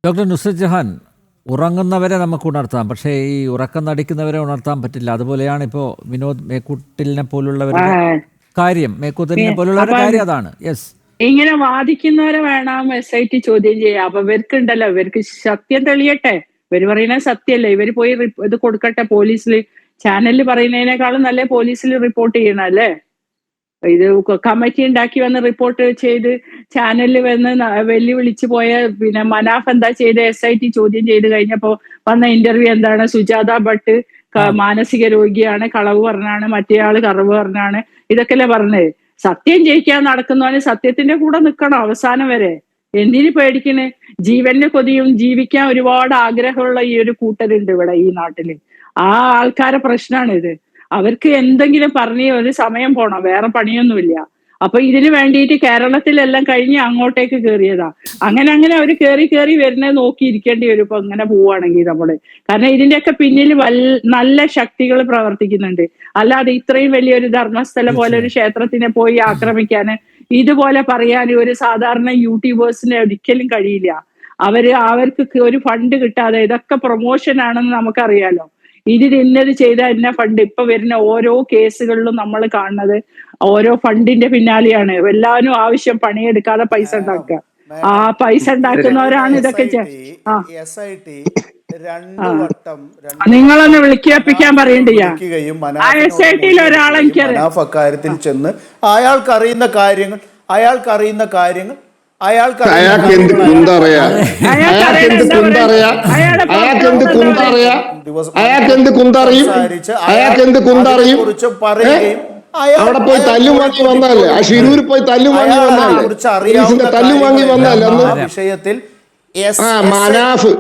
Doctor Nusrat Jahan, ഉറങ്ങുന്നവരെ നമുക്ക് ഉണർത്താം, പക്ഷേ ഈ ഉറക്കം നടിക്കുന്നവരെ ഉണർത്താൻ പറ്റില്ല. അതുപോലെയാണ് ഇപ്പോൾ വിനോദ് മേക്കൂട്ടിലിനെ പോലുള്ളവരുടെ കാര്യം. മേക്കൂട്ടലിനെ പോലുള്ളവരുടെ കാര്യം അതാണ്. യെസ്, ഇങ്ങനെ വാദിക്കുന്നവരെ വേണം SIT ചോദ്യം ചെയ്യാം. അപ്പൊ ഇവർക്കുണ്ടല്ലോ, ഇവർക്ക് സത്യം തെളിയട്ടെ. ഇവര് പറയുന്നത് സത്യമല്ലേ, ഇവര് പോയി ഇത് കൊടുക്കട്ടെ പോലീസിൽ. ചാനലിൽ പറയുന്നതിനേക്കാളും നല്ല പോലീസിൽ റിപ്പോർട്ട് ചെയ്യണല്ലേ. ഇത് കമ്മിറ്റി ഉണ്ടാക്കി വന്ന് റിപ്പോർട്ട് ചെയ്ത് ചാനലിൽ വന്ന് വെല്ലുവിളിച്ചു പോയ പിന്നെ മനാഫ് എന്താ ചെയ്ത് SIT ചോദ്യം ചെയ്ത് കഴിഞ്ഞപ്പോ വന്ന ഇന്റർവ്യൂ എന്താണ്? സുജാത ഭട്ട് മാനസിക രോഗിയാണ്, കളവ് പറഞ്ഞാണ്, മറ്റേയാള് കളവ് പറഞ്ഞാണ്, ഇതൊക്കെയല്ലേ പറഞ്ഞത്. സത്യം ജയിക്കാൻ നടക്കുന്നവന് സത്യത്തിന്റെ കൂടെ നിൽക്കണം അവസാനം വരെ. എന്തിനു പേടിക്കണേ? ജീവന് കൊതിയും ജീവിക്കാൻ ഒരുപാട് ആഗ്രഹമുള്ള ഈ ഒരു കൂട്ടരുണ്ട് ഇവിടെ ഈ നാട്ടില്. ആ ആൾക്കാരെ പ്രശ്നമാണ് ഇത്. അവർക്ക് എന്തെങ്കിലും പറഞ്ഞ് ഒരു സമയം പോണം, വേറെ പണിയൊന്നുമില്ല. അപ്പൊ ഇതിനു വേണ്ടിയിട്ട് കേരളത്തിലെല്ലാം കഴിഞ്ഞ് അങ്ങോട്ടേക്ക് കയറിയതാ. അങ്ങനെ അവർ കയറി വരുന്നത് നോക്കിയിരിക്കേണ്ടി വരും ഇപ്പൊ ഇങ്ങനെ പോവുകയാണെങ്കിൽ നമ്മള്. കാരണം ഇതിന്റെയൊക്കെ പിന്നിൽ നല്ല ശക്തികൾ പ്രവർത്തിക്കുന്നുണ്ട്. അല്ലാതെ ഇത്രയും വലിയൊരു ധർമ്മസ്ഥലം പോലെ ഒരു ക്ഷേത്രത്തിനെ പോയി ആക്രമിക്കാന് ഇതുപോലെ പറയാൻ ഒരു സാധാരണ യൂട്യൂബേഴ്സിന് ഒരിക്കലും കഴിയില്ല. അവർക്ക് ഒരു ഫണ്ട് കിട്ടാതെ, ഇതൊക്കെ പ്രൊമോഷൻ ആണെന്ന് നമുക്കറിയാലോ. ഇന്നത് ചെയ്താൽ ഇന്ന ഫണ്ട്. ഇപ്പൊ വരുന്ന ഓരോ കേസുകളിലും നമ്മൾ കാണുന്നത് ഓരോ ഫണ്ടിന്റെ പിന്നാലെയാണ്. എല്ലാവരും ആവശ്യം പണിയെടുക്കാതെ പൈസ ഉണ്ടാക്കുക. ആ പൈസ ഉണ്ടാക്കുന്നവരാണ് ഇതൊക്കെ. നിങ്ങളൊന്ന് വിളിക്കേൽപ്പിക്കാൻ പറയണ്ടേ? ആ SITയിൽ ഒരാളെ കാര്യത്തിൽ ചെന്ന് അയാൾക്കറിയുന്ന കാര്യങ്ങൾ അയാൾക്ക് എന്ത് കുന്തറിയാ? അവിടെ പോയി തല്ലും വാങ്ങി വന്നല്ലേ? ആ ഷിരൂർ പോയി തല്ലും വാങ്ങി വന്നല്ലേ? തല്ലും വാങ്ങി വന്നല്ലേ അന്ന് വിഷയത്തിൽ മനാഫ്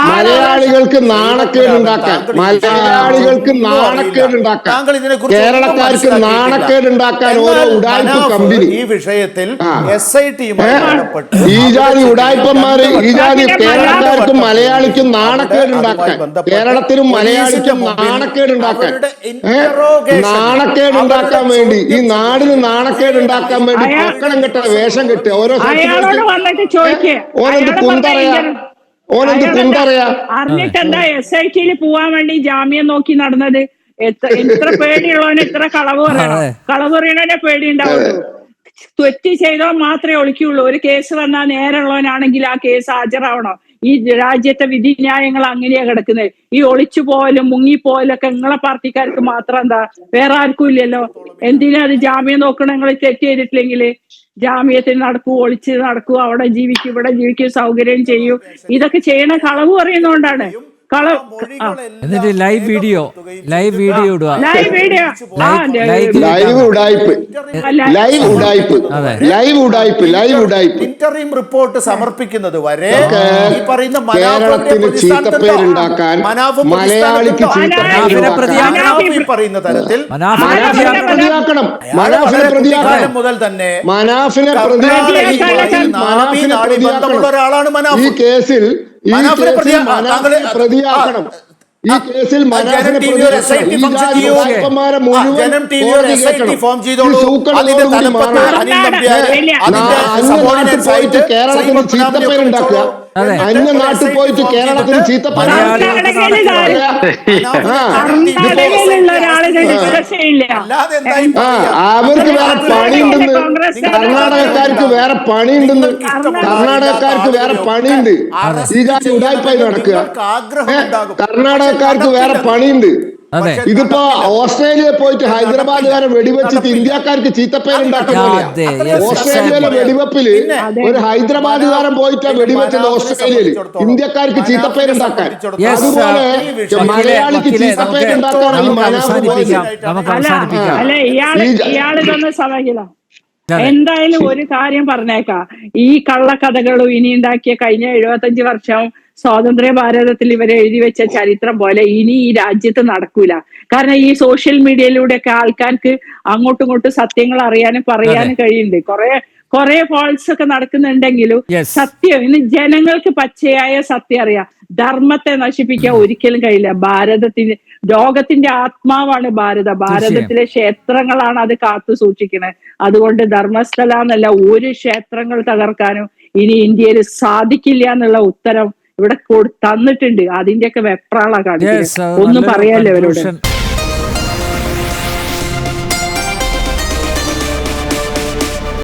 മലയാളികൾക്ക് നാണക്കേടുണ്ടാക്കാൻ, കേരളക്കാർക്ക് നാണക്കേടുണ്ടാക്കാൻ ഓരോ ഉടായ്പ കമ്പനി. ഈ വിഷയത്തിൽ ഈ ജാതി ഉടായ്പന്മാര്, ഈ ജാതി കേരളക്കാർക്കും മലയാളിക്കും നാണക്കേടുണ്ടാക്കാൻ, കേരളത്തിലും മലയാളിക്കും നാണക്കേടുണ്ടാക്കാൻ വേണ്ടി, ഈ നാടിന് നാണക്കേടുണ്ടാക്കാൻ വേണ്ടി പക്കണം കെട്ട വേഷം കെട്ടുക. ഓരോ അറിഞ്ഞിട്ടെന്താ SITയിൽ പോവാൻ വേണ്ടി ജാമ്യം നോക്കി നടന്നത്? എത്ര പേടിയുള്ളവന് ഇത്ര കളവ് പറയണേ പേടിയുണ്ടാവുള്ളൂ. തെറ്റ് ചെയ്തോ മാത്രമേ ഒളിക്കുള്ളൂ. ഒരു കേസ് വന്നാൽ നേരെയുള്ളവനാണെങ്കിൽ ആ കേസ് ഹാജരാവണം. ഈ രാജ്യത്തെ വിധിന്യായങ്ങൾ അങ്ങനെയാ കിടക്കുന്നത്. ഈ ഒളിച്ചു പോകലും മുങ്ങിപ്പോകലൊക്കെ നിങ്ങളെ പാർട്ടിക്കാർക്ക് മാത്രം എന്താ? വേറെ ആർക്കും ഇല്ലല്ലോ. എന്തിനാ അത് ജാമ്യം നോക്കണം? നിങ്ങൾ തെറ്റ് ചെയ്തിട്ടില്ലെങ്കിൽ ജാമ്യത്തിൽ നടക്കൂ, ഒളിച്ച് നടക്കൂ, അവിടെ ജീവിക്കൂ, ഇവിടെ ജീവിക്കൂ, സൗകര്യം ചെയ്യൂ. ഇതൊക്കെ ചെയ്യണ കളവ് പറയുന്നോണ്ടാണ്. എന്നിട്ട് ലൈവ് വീഡിയോ ഇടുക. ഇന്റർവ്യൂ റിപ്പോർട്ട് സമർപ്പിക്കുന്നത് വരെ ഈ പറയുന്ന ചീത്തപ്പേരുണ്ടാക്കാൻ, മലയാളിക്ക് പറയുന്ന തരത്തിൽ മുതൽ തന്നെ ബന്ധമുള്ള ഒരാളാണ് മനാഫ്. ഈ കേസിൽ പ്രതിയാക്കണം. ഈ കേസിൽ കേരളത്തിന് ചീത്തപ്പേരുണ്ടാക്കുക, അന്യനാട്ടിൽ പോയിട്ട് കേരളത്തിന് അവർക്ക് വേറെ പണിയുണ്ടെന്ന്, കർണാടകക്കാർക്ക് വേറെ പണിയുണ്ടെന്ന്, ഈ ജാതി ഉടായ്പായി നടക്കുക. കർണാടകക്കാർക്ക് വേറെ പണിയുണ്ട്. ഇതിപ്പോ ഓസ്ട്രേലിയയിൽ പോയിട്ട് ഹൈദരാബാദുകാരെ വെടിവെച്ചിട്ട് ഇന്ത്യക്കാർക്ക് ചീത്തപ്പേരുണ്ടാക്കുന്നില്ല. ഓസ്ട്രേലിയയിലെ വെടിവെപ്പില് ഒരു ഹൈദരാബാദുകാരൻ പോയിട്ട് വെടിവെച്ചത് ഓസ്ട്രേലിയയിൽ ഇന്ത്യക്കാർക്ക് ചീത്തപ്പേരുണ്ടാക്കാൻ. അതുപോലെ മലയാളിക്ക് ചീത്തപ്പേരുണ്ടാക്കാൻ ഈ മനാഫ് എന്തായാലും ഒരു കാര്യം പറഞ്ഞേക്കാം. ഈ കള്ളക്കഥകളും ഇനി ഉണ്ടാക്കിയ കഴിഞ്ഞ 75 വർഷം സ്വാതന്ത്ര്യ ഭാരതത്തിൽ ഇവരെ എഴുതി വെച്ച ചരിത്രം പോലെ ഇനി ഈ രാജ്യത്ത് നടക്കൂല. കാരണം ഈ സോഷ്യൽ മീഡിയയിലൂടെയൊക്കെ ആൾക്കാർക്ക് അങ്ങോട്ടും ഇങ്ങോട്ടും സത്യങ്ങൾ അറിയാനും പറയാനും കഴിയുന്നുണ്ട്. കുറെ ഫോൾസ് ഒക്കെ നടക്കുന്നുണ്ടെങ്കിലും സത്യം ഇന്ന് ജനങ്ങൾക്ക് പച്ചയായ സത്യം അറിയാം. ധർമ്മത്തെ നശിപ്പിക്കാൻ ഒരിക്കലും കഴിയില്ല. ലോകത്തിന്റെ ആത്മാവാണ് ഭാരതത്തിലെ ക്ഷേത്രങ്ങളാണ് അത് കാത്തു സൂക്ഷിക്കുന്നത്. അതുകൊണ്ട് ധർമ്മസ്ഥല എന്നല്ല, ഒരു ക്ഷേത്രങ്ങൾ തകർക്കാനും ഇനി ഇന്ത്യയിൽ സാധിക്കില്ല എന്നുള്ള ഉത്തരം ഇവിടെ തന്നിട്ടുണ്ട്. അതിന്റെയൊക്കെ വെപ്രാള കാണിക്കുന്നത്. ഒന്നും പറയാല്ലോ അവരോട്.